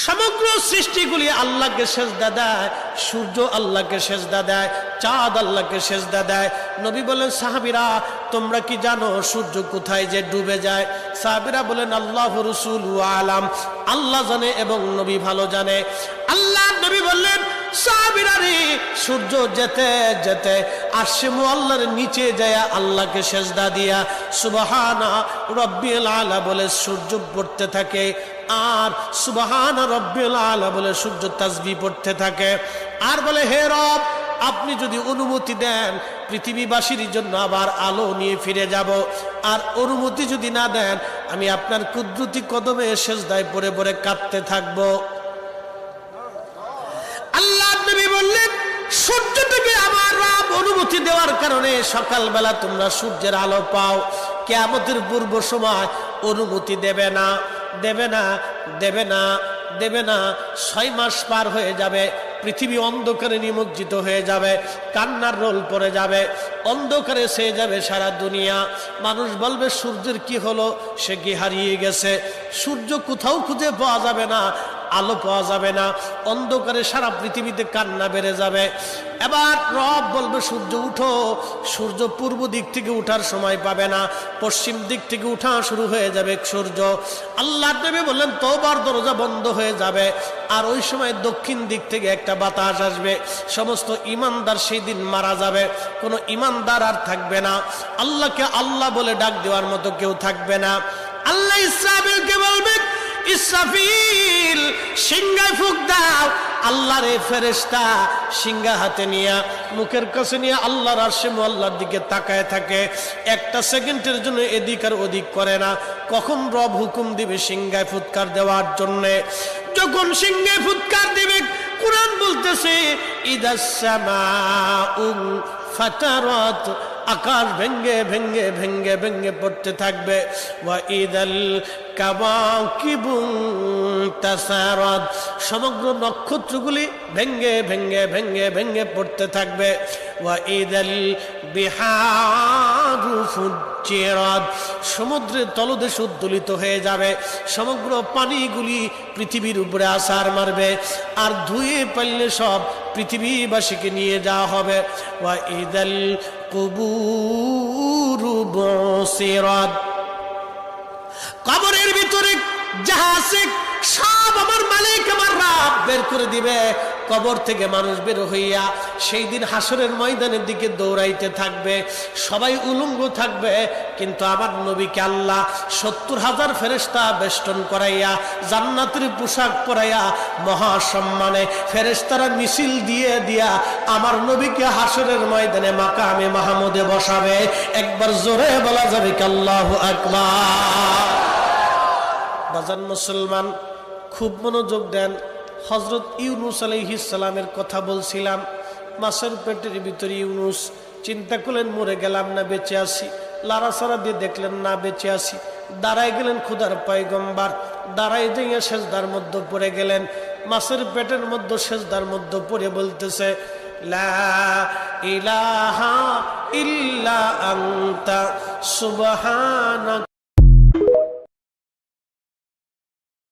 সমগ্র সৃষ্টিগুলি আল্লাহকে সেজদা দেয়, সূর্য আল্লাহকে সেজদা দেয়, চাঁদ আল্লাহকে সেজদা দেয়। নবী বলেন, সাহাবীরা তোমরা কি জানো সূর্য কোথায় যে ডুবে যায়? সাহাবীরা বলেন, আল্লাহু রাসূলু আলাম, আল্লাহ জানে এবং নবী ভালো জানে। আল্লাহ নবী বললেন, সাহাবীরা রে, সূর্য যেতে যেতে আরশে মুআল্লার নিচে যায় আল্লাহকে সেজদা দিয়া সুবহানা রাব্বিল আলা বলে সূর্য পড়তে থাকে, আর সুবহান রাব্বিল আলা বলে সূর্য তাসবিহ পড়তে থাকে, আর বলে, হে রব, আপনি যদি অনুমতি দেন পৃথিবীবাসীর জন্য আবার আলো নিয়ে ফিরে যাব, আর অনুমতি যদি না দেন আমি আপনার কুদরতি কদমে সেজদায় পড়ে পড়ে কাঁদতে থাকব। আল্লাহ নবী বললেন, সূর্য থেকে আমার রব অনুমতি দেওয়ার কারণে সকালবেলা তোমরা সূর্যের আলো পাও। কিয়ামতের পূর্ব সময় অনুমতি দেবে না, দেবে না, দেবে না, দেবে না। 6 মাস পার হয়ে যাবে, পৃথিবী অন্ধকারে নিমজ্জিত হয়ে যাবে, কান্নার রোল পড়ে যাবে, অন্ধকারে ছেয়ে যাবে সারা দুনিয়া। মানুষ বলবে, সূর্যের কি হলো? সে কি হারিয়ে গেছে? সূর্য কোথাও খুঁজে পাওয়া যাবে না, আলো পাওয়া যাবে না, অন্ধকারে সারা পৃথিবীতে কান্না বেড়ে যাবে। এবার রব বলবে, সূর্য উঠো। সূর্য পূর্ব দিক থেকে উঠার সময় পাবে না, পশ্চিম দিক থেকে উঠা শুরু হয়ে যাবে সূর্য। আল্লাহ নবী বললেন, তওবার দরজা বন্ধ হয়ে যাবে, আর ওই সময় দক্ষিণ দিক থেকে একটা বাতাস আসবে। সমস্ত ইমানদার সেই দিন মারা যাবে, কোনো ইমানদার আর থাকবে না, আল্লাহকে আল্লাহ বলে ডাক দেওয়ার মতো কেউ থাকবে না। আল্লাহ ইসরাফিলকে বলবেন, ইসরাফিল সিংহায় ফুঁক দাও। আল্লাহর এই ফেরেশতা সিংহা হাতে নিয়ে মুখের কাছে নিয়ে আল্লাহর আরশে মুআল্লার দিকে তাকায় থাকে, একটা সেকেন্ডের জন্য এদিক আর ওদিক করে না। কখন রব হুকুম দিবে সিংহায় ফুৎকার দেওয়ার জন্যে, যখন সিংহায় ফুৎকার দিবে, কুরআন বলতেছে, ইদাস সামাউ ফাতারাত, আকাশ ভেঙ্গে ভেঙ্গে ভেঙ্গে ভেঙ্গে পড়তে থাকবে। ওয়া ইদাল কাওয়াকিবু তাসারাত, সমগ্র নক্ষত্রগুলি ভেঙ্গে ভেঙ্গে ভেঙ্গে ভেঙ্গে পড়তে থাকবে। ওয়া ইদাল বিহারু ফুজ্জিরাত, সমুদ্রের তলদেশ উদ্দোলিত হয়ে যাবে, সমগ্র পানিগুলি পৃথিবীর উপরে আছাড় মারবে, আর ধুয়ে পারলে সব পৃথিবীবাসীকে নিয়ে যাওয়া হবে। ওয়া ইদাল কুবুরু বুসিরাত, কবরের ভিতরে যাহা আছে সব আমার মালিক আমার রব বের করে দিবে। কবর থেকে মানুষ বের হইয়া সেই দিন হাসরের ময়দানের দিকে দৌড়াইতে থাকবে, সবাই উলঙ্গ থাকবে, কিন্তু আমার নবীকে আল্লাহ 70,000 ফেরেশতা বেষ্টন করাইয়া জান্নাতের পোশাক পরাইয়া মহাসম্মানে ফেরেশতারা মিছিল দিয়ে দিয়া আমার নবীকে হাসরের ময়দানে মাকামে মাহমুদে বসাবে। একবার জোরে বলা যাবে কি আল্লাহু আকবার? বাজান মুসলমান, খুব মনোযোগ দেন। হযরত ইউনূস আলাইহিস সালামের কথা বলছিলাম, মাছের পেটের ভিতরে ইউনূস। চিন্তা করলেন, মরে গেলাম না বেঁচে আছি? লাড়াচাড়া দিয়ে দেখলেন না বেঁচে আছি। দাঁড়ায় গেলেন খোদার পয়গম্বর, দাঁড়ায় দিয়ে সেজদার মধ্যে পড়ে গেলেন, মাছের পেটের মধ্যে সেজদার মধ্যে পড়ে বলতেছে, লা ইলাহা ইল্লা আনতা সুবহানাক।